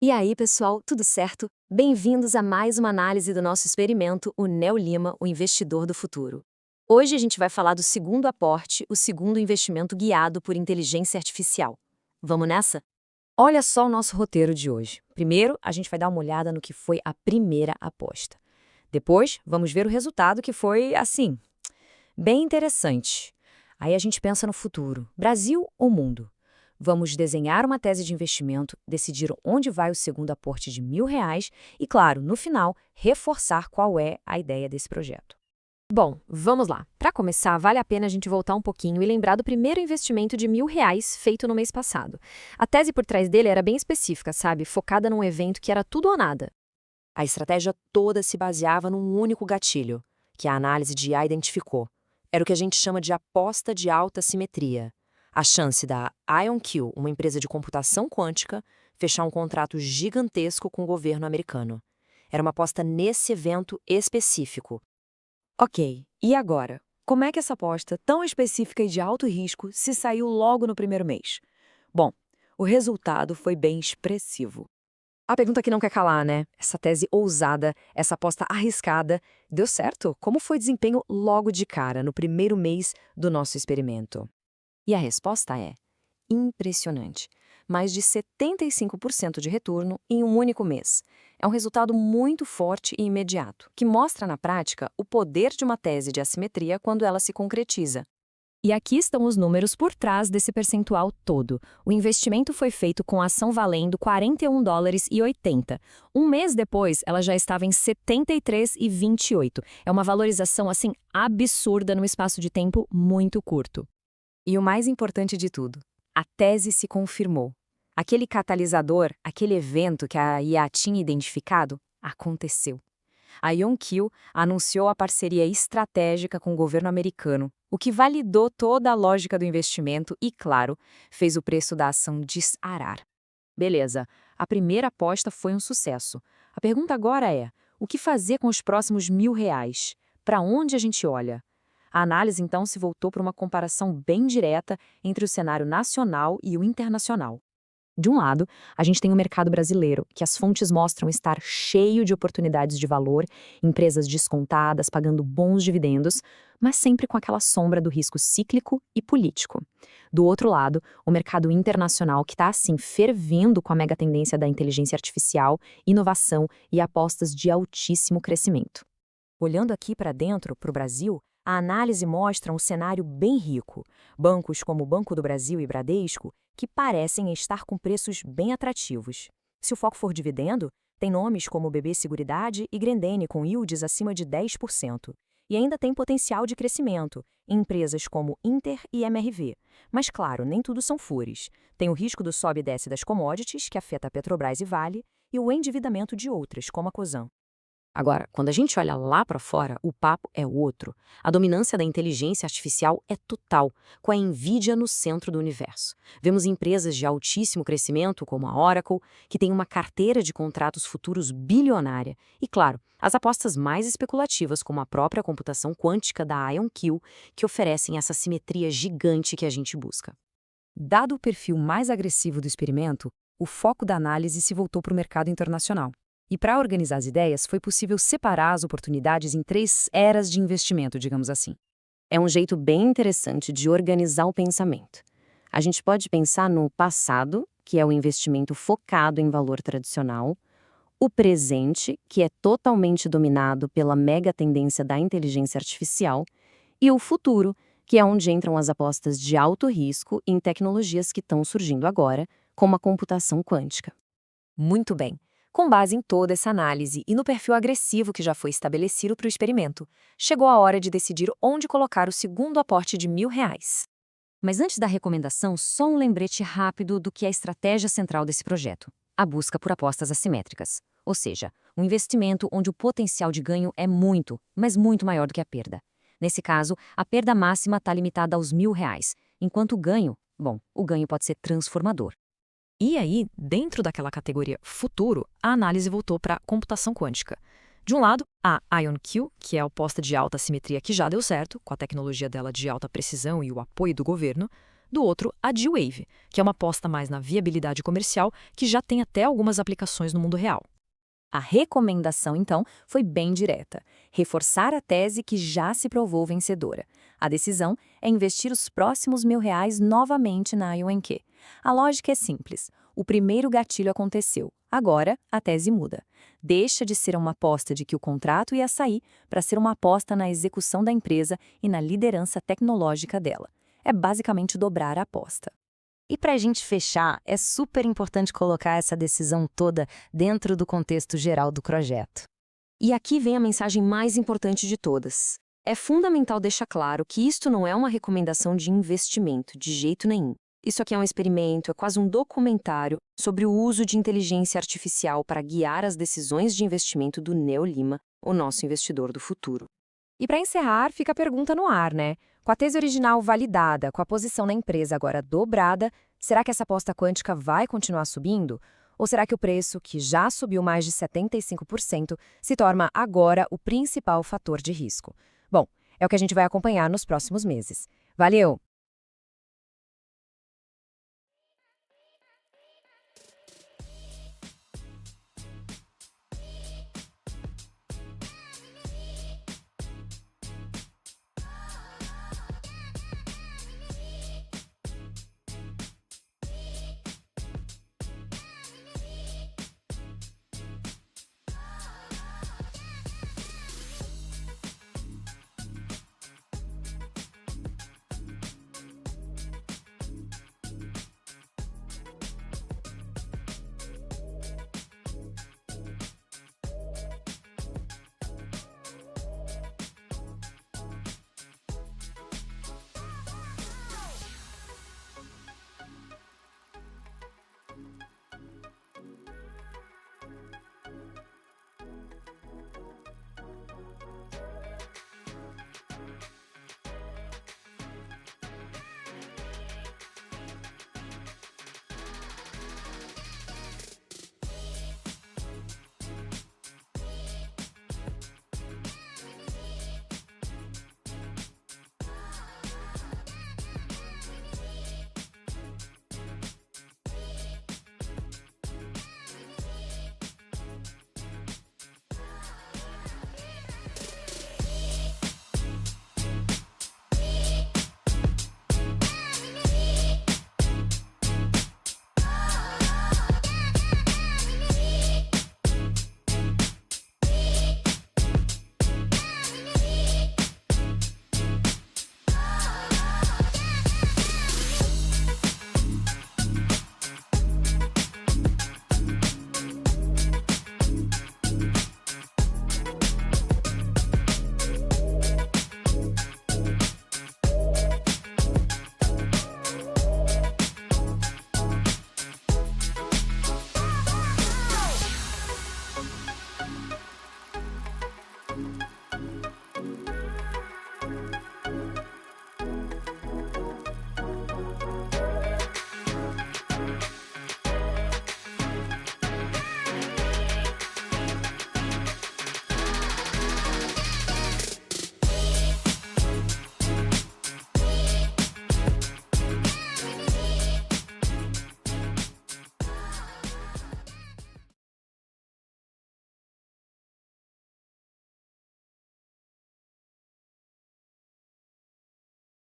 E aí, pessoal, tudo certo? Bem-vindos a mais uma análise do nosso experimento, o Neo Lima, o investidor do futuro. Hoje a gente vai falar do segundo aporte, o segundo investimento guiado por inteligência artificial. Vamos nessa? Olha só o nosso roteiro de hoje. Primeiro, a gente vai dar uma olhada no que foi a primeira aposta. Depois, vamos ver o resultado que foi, assim, bem interessante. Aí a gente pensa no futuro: Brasil ou mundo? Vamos desenhar uma tese de investimento, decidir onde vai o segundo aporte de R$ 1.000 e, claro, no final, reforçar qual é a ideia desse projeto. Bom, vamos lá. Para começar, vale a pena a gente voltar um pouquinho e lembrar do primeiro investimento de R$ 1.000 feito no mês passado. A tese por trás dele era bem específica, sabe? Focada num evento que era tudo ou nada. A estratégia toda se baseava num único gatilho, que a análise de IA identificou. Era o que a gente chama de aposta de alta simetria. A chance da IonQ, uma empresa de computação quântica, fechar um contrato gigantesco com o governo americano. Era uma aposta nesse evento específico. Ok, e agora? Como é que essa aposta, tão específica e de alto risco, se saiu logo no primeiro mês? Bom, o resultado foi bem expressivo. A pergunta que não quer calar, né? Essa tese ousada, essa aposta arriscada, deu certo? Como foi o desempenho logo de cara, no primeiro mês do nosso experimento? E a resposta é impressionante. Mais de 75% de retorno em um único mês. É um resultado muito forte e imediato, que mostra na prática o poder de uma tese de assimetria quando ela se concretiza. E aqui estão os números por trás desse percentual todo. O investimento foi feito com a ação valendo US$ 41,80. Um mês depois, ela já estava em 73,28. É uma valorização, assim, absurda num espaço de tempo muito curto. E o mais importante de tudo, a tese se confirmou. Aquele catalisador, aquele evento que a IA tinha identificado, aconteceu. A IonQ anunciou a parceria estratégica com o governo americano, o que validou toda a lógica do investimento e, claro, fez o preço da ação disparar. Beleza, a primeira aposta foi um sucesso. A pergunta agora é: o que fazer com os próximos R$ 1.000? Para onde a gente olha? A análise, então, se voltou para uma comparação bem direta entre o cenário nacional e o internacional. De um lado, a gente tem o mercado brasileiro, que as fontes mostram estar cheio de oportunidades de valor, empresas descontadas, pagando bons dividendos, mas sempre com aquela sombra do risco cíclico e político. Do outro lado, o mercado internacional, que está assim fervendo com a mega tendência da inteligência artificial, inovação e apostas de altíssimo crescimento. Olhando aqui para dentro, para o Brasil, a análise mostra um cenário bem rico. Bancos como o Banco do Brasil e Bradesco, que parecem estar com preços bem atrativos. Se o foco for dividendo, tem nomes como BB Seguridade e Grendene com yields acima de 10%. E ainda tem potencial de crescimento, em empresas como Inter e MRV. Mas claro, nem tudo são flores. Tem o risco do sobe e desce das commodities, que afeta a Petrobras e Vale, e o endividamento de outras, como a Cosan. Agora, quando a gente olha lá para fora, o papo é outro. A dominância da inteligência artificial é total, com a Nvidia no centro do universo. Vemos empresas de altíssimo crescimento, como a Oracle, que tem uma carteira de contratos futuros bilionária. E, claro, as apostas mais especulativas, como a própria computação quântica da IonQ, que oferecem essa simetria gigante que a gente busca. Dado o perfil mais agressivo do experimento, o foco da análise se voltou para o mercado internacional. E para organizar as ideias, foi possível separar as oportunidades em 3 eras de investimento, digamos assim. É um jeito bem interessante de organizar o pensamento. A gente pode pensar no passado, que é o investimento focado em valor tradicional, o presente, que é totalmente dominado pela mega tendência da inteligência artificial, e o futuro, que é onde entram as apostas de alto risco em tecnologias que estão surgindo agora, como a computação quântica. Muito bem. Com base em toda essa análise e no perfil agressivo que já foi estabelecido para o experimento, chegou a hora de decidir onde colocar o segundo aporte de R$ 1.000. Mas antes da recomendação, só um lembrete rápido do que é a estratégia central desse projeto: a busca por apostas assimétricas. Ou seja, um investimento onde o potencial de ganho é muito, mas muito maior do que a perda. Nesse caso, a perda máxima está limitada aos R$ 1.000, enquanto o ganho, o ganho pode ser transformador. E aí, dentro daquela categoria futuro, a análise voltou para computação quântica. De um lado, a IonQ, que é a aposta de alta simetria que já deu certo, com a tecnologia dela de alta precisão e o apoio do governo. Do outro, a D-Wave, que é uma aposta mais na viabilidade comercial, que já tem até algumas aplicações no mundo real. A recomendação, então, foi bem direta: reforçar a tese que já se provou vencedora. A decisão é investir os próximos R$ 1.000 novamente na IONQ. A lógica é simples. O primeiro gatilho aconteceu. Agora, a tese muda. Deixa de ser uma aposta de que o contrato ia sair para ser uma aposta na execução da empresa e na liderança tecnológica dela. É basicamente dobrar a aposta. E para a gente fechar, é super importante colocar essa decisão toda dentro do contexto geral do projeto. E aqui vem a mensagem mais importante de todas. É fundamental deixar claro que isto não é uma recomendação de investimento, de jeito nenhum. Isso aqui é um experimento, é quase um documentário sobre o uso de inteligência artificial para guiar as decisões de investimento do Neo Lima, o nosso investidor do futuro. E para encerrar, fica a pergunta no ar, né? Com a tese original validada, com a posição na empresa agora dobrada, será que essa aposta quântica vai continuar subindo? Ou será que o preço, que já subiu mais de 75%, se torna agora o principal fator de risco? Bom, é o que a gente vai acompanhar nos próximos meses. Valeu!